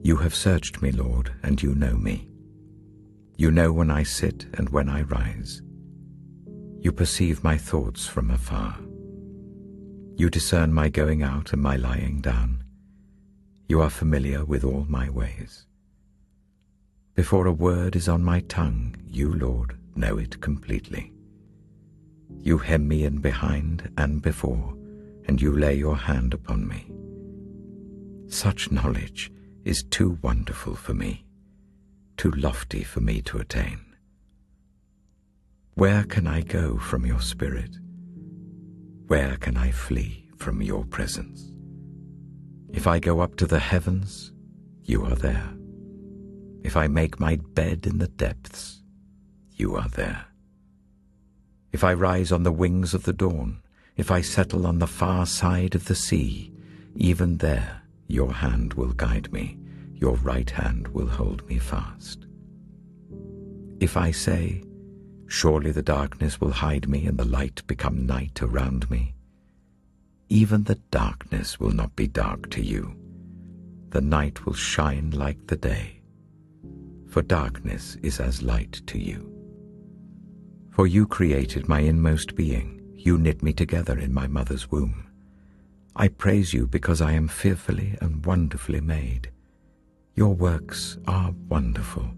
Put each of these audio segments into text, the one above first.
You have searched me, Lord, and you know me. You know when I sit and when I rise. You perceive my thoughts from afar. You discern my going out and my lying down. You are familiar with all my ways. Before a word is on my tongue, you, Lord, know it completely. You hem me in behind and before, and you lay your hand upon me. Such knowledge is too wonderful for me, too lofty for me to attain. Where can I go from your spirit? Where can I flee from your presence? If I go up to the heavens, you are there. If I make my bed in the depths, you are there. If I rise on the wings of the dawn, if I settle on the far side of the sea, even there your hand will guide me, your right hand will hold me fast. If I say, surely the darkness will hide me and the light become night around me, even the darkness will not be dark to you. The night will shine like the day, for darkness is as light to you. For you created my inmost being, you knit me together in my mother's womb. I praise you because I am fearfully and wonderfully made. Your works are wonderful.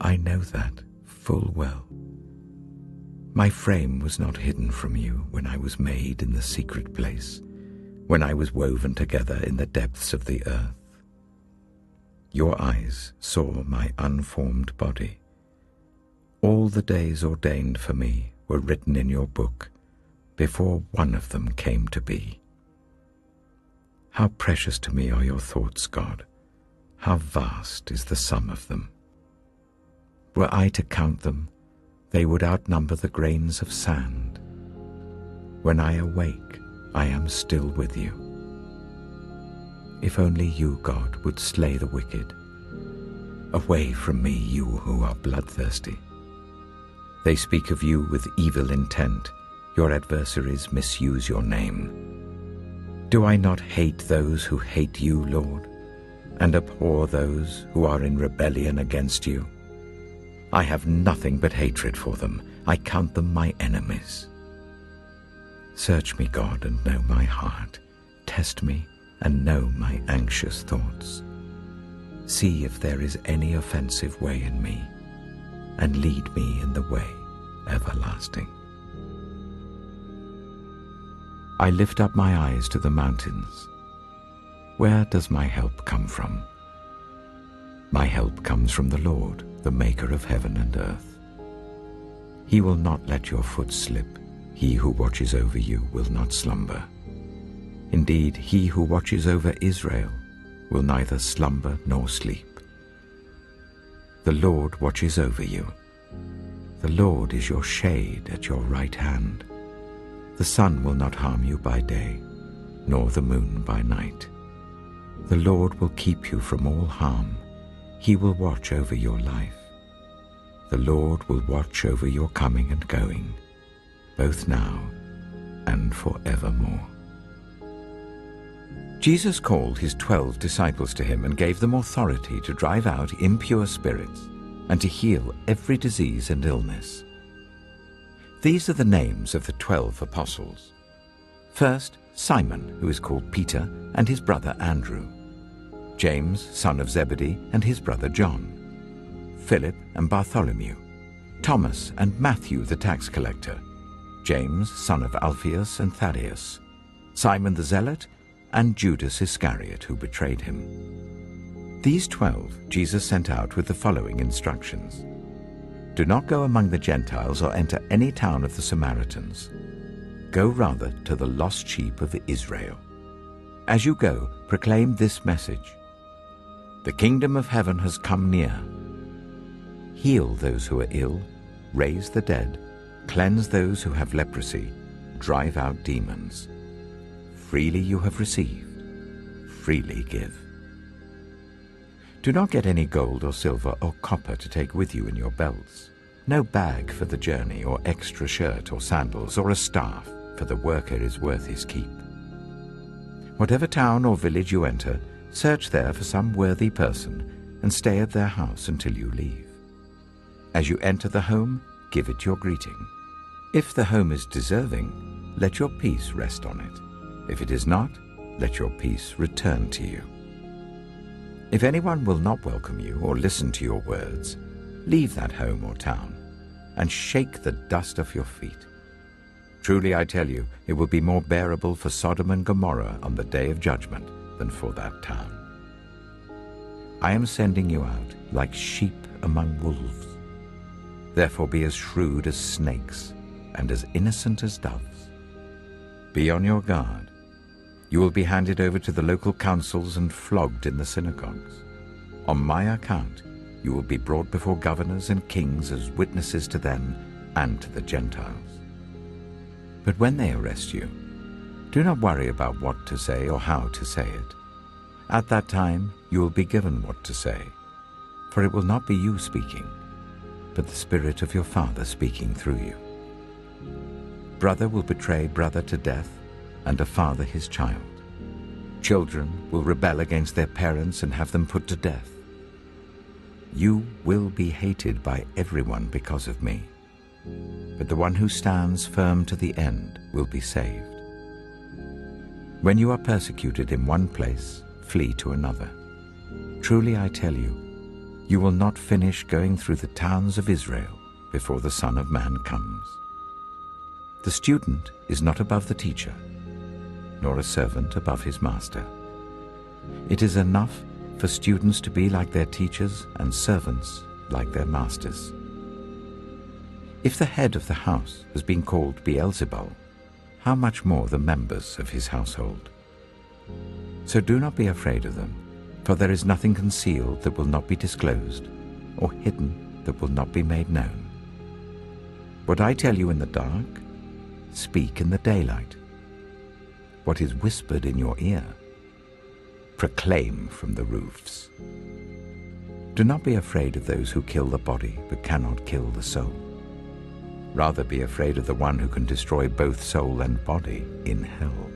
I know that full well. My frame was not hidden from you when I was made in the secret place, when I was woven together in the depths of the earth. Your eyes saw my unformed body. All the days ordained for me were written in your book, before one of them came to be. How precious to me are your thoughts, God. How vast is the sum of them. Were I to count them, they would outnumber the grains of sand. When I awake, I am still with you. If only you, God, would slay the wicked. Away from me, you who are bloodthirsty. They speak of you with evil intent. Your adversaries misuse your name. Do I not hate those who hate you, Lord, and abhor those who are in rebellion against you? I have nothing but hatred for them. I count them my enemies. Search me, God, and know my heart. Test me and know my anxious thoughts. See if there is any offensive way in me, and lead me in the way everlasting. I lift up my eyes to the mountains. Where does my help come from? My help comes from the Lord, the maker of heaven and earth. He will not let your foot slip. He who watches over you will not slumber. Indeed, he who watches over Israel will neither slumber nor sleep. The Lord watches over you. The Lord is your shade at your right hand. The sun will not harm you by day, nor the moon by night. The Lord will keep you from all harm. He will watch over your life. The Lord will watch over your coming and going, both now and forevermore. Jesus called his 12 disciples to him and gave them authority to drive out impure spirits and to heal every disease and illness. These are the names of the 12 apostles. First, Simon, who is called Peter, and his brother Andrew. James, son of Zebedee, and his brother John. Philip and Bartholomew. Thomas and Matthew the tax collector. James, son of Alphaeus and Thaddeus. Simon the Zealot, and Judas Iscariot, who betrayed him. These 12 Jesus sent out with the following instructions. Do not go among the Gentiles or enter any town of the Samaritans. Go rather to the lost sheep of Israel. As you go, proclaim this message. The kingdom of heaven has come near. Heal those who are ill, raise the dead, cleanse those who have leprosy, drive out demons. Freely you have received, freely give. Do not get any gold or silver or copper to take with you in your belts. No bag for the journey, or extra shirt or sandals, or a staff, for the worker is worth his keep. Whatever town or village you enter, Search there for some worthy person and stay at their house until you leave. As you enter the home, give it your greeting. If the home is deserving, let your peace rest on it. If it is not, let your peace return to you. If anyone will not welcome you or listen to your words, leave that home or town and shake the dust off your feet. Truly I tell you, it will be more bearable for Sodom and Gomorrah on the day of judgment than for that town. I am sending you out like sheep among wolves. Therefore be as shrewd as snakes and as innocent as doves. Be on your guard. You will be handed over to the local councils and flogged in the synagogues. On my account, you will be brought before governors and kings as witnesses to them and to the Gentiles. But when they arrest you, do not worry about what to say or how to say it. At that time, you will be given what to say, for it will not be you speaking, but the Spirit of your Father speaking through you. Brother will betray brother to death, and a father his child. Children will rebel against their parents and have them put to death. You will be hated by everyone because of me, but the one who stands firm to the end will be saved. When you are persecuted in one place, flee to another. Truly I tell you, you will not finish going through the towns of Israel before the Son of Man comes. The student is not above the teacher, nor a servant above his master. It is enough for students to be like their teachers and servants like their masters. If the head of the house has been called Beelzebul, how much more the members of his household? So do not be afraid of them, for there is nothing concealed that will not be disclosed, or hidden that will not be made known. What I tell you in the dark, speak in the daylight. What is whispered in your ear, proclaim from the roofs. Do not be afraid of those who kill the body but cannot kill the soul. Rather be afraid of the one who can destroy both soul and body in hell.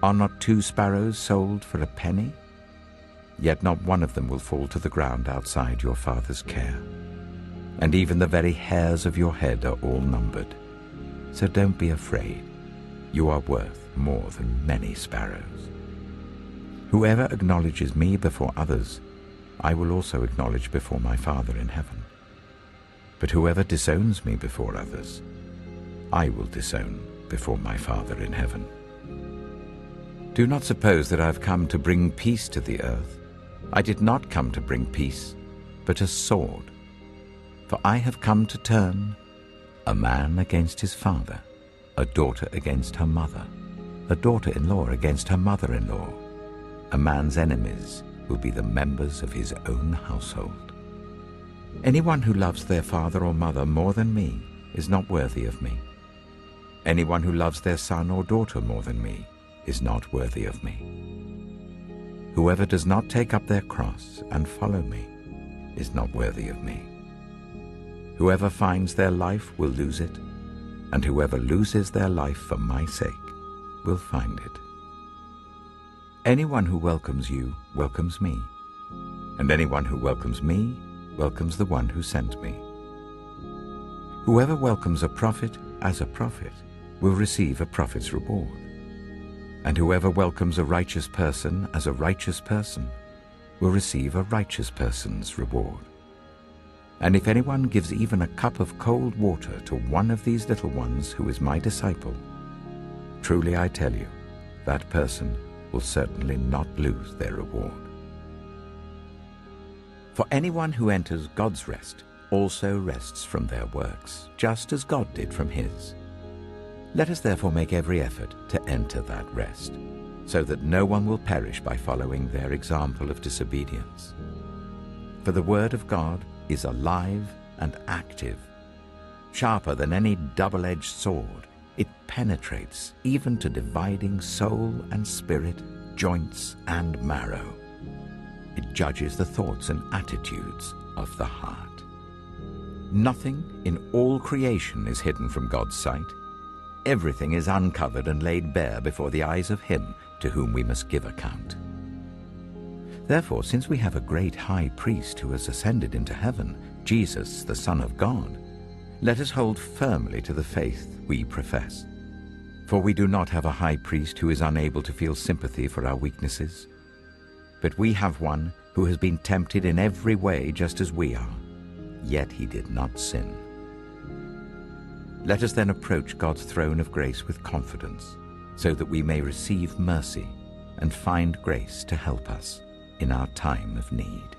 Are not 2 sparrows sold for a penny? Yet not one of them will fall to the ground outside your Father's care. And even the very hairs of your head are all numbered. So don't be afraid. You are worth more than many sparrows. Whoever acknowledges me before others, I will also acknowledge before my Father in heaven. But whoever disowns me before others, I will disown before my Father in heaven. Do not suppose that I have come to bring peace to the earth. I did not come to bring peace, but a sword. For I have come to turn a man against his father, a daughter against her mother, a daughter-in-law against her mother-in-law. A man's enemies will be the members of his own household. Anyone who loves their father or mother more than me is not worthy of me. Anyone who loves their son or daughter more than me is not worthy of me. Whoever does not take up their cross and follow me is not worthy of me. Whoever finds their life will lose it, and whoever loses their life for my sake will find it. Anyone who welcomes you welcomes me, and anyone who welcomes me welcomes the one who sent me. Whoever welcomes a prophet as a prophet will receive a prophet's reward. And whoever welcomes a righteous person as a righteous person will receive a righteous person's reward. And if anyone gives even a cup of cold water to one of these little ones who is my disciple, truly I tell you, that person will certainly not lose their reward. For anyone who enters God's rest also rests from their works, just as God did from his. Let us therefore make every effort to enter that rest, so that no one will perish by following their example of disobedience. For the word of God is alive and active, sharper than any double-edged sword. It penetrates even to dividing soul and spirit, joints and marrow. It judges the thoughts and attitudes of the heart. Nothing in all creation is hidden from God's sight. Everything is uncovered and laid bare before the eyes of him to whom we must give account. Therefore, since we have a great high priest who has ascended into heaven, Jesus, the Son of God, let us hold firmly to the faith we profess. For we do not have a high priest who is unable to feel sympathy for our weaknesses, but we have one who has been tempted in every way just as we are, yet he did not sin. Let us then approach God's throne of grace with confidence, so that we may receive mercy and find grace to help us in our time of need.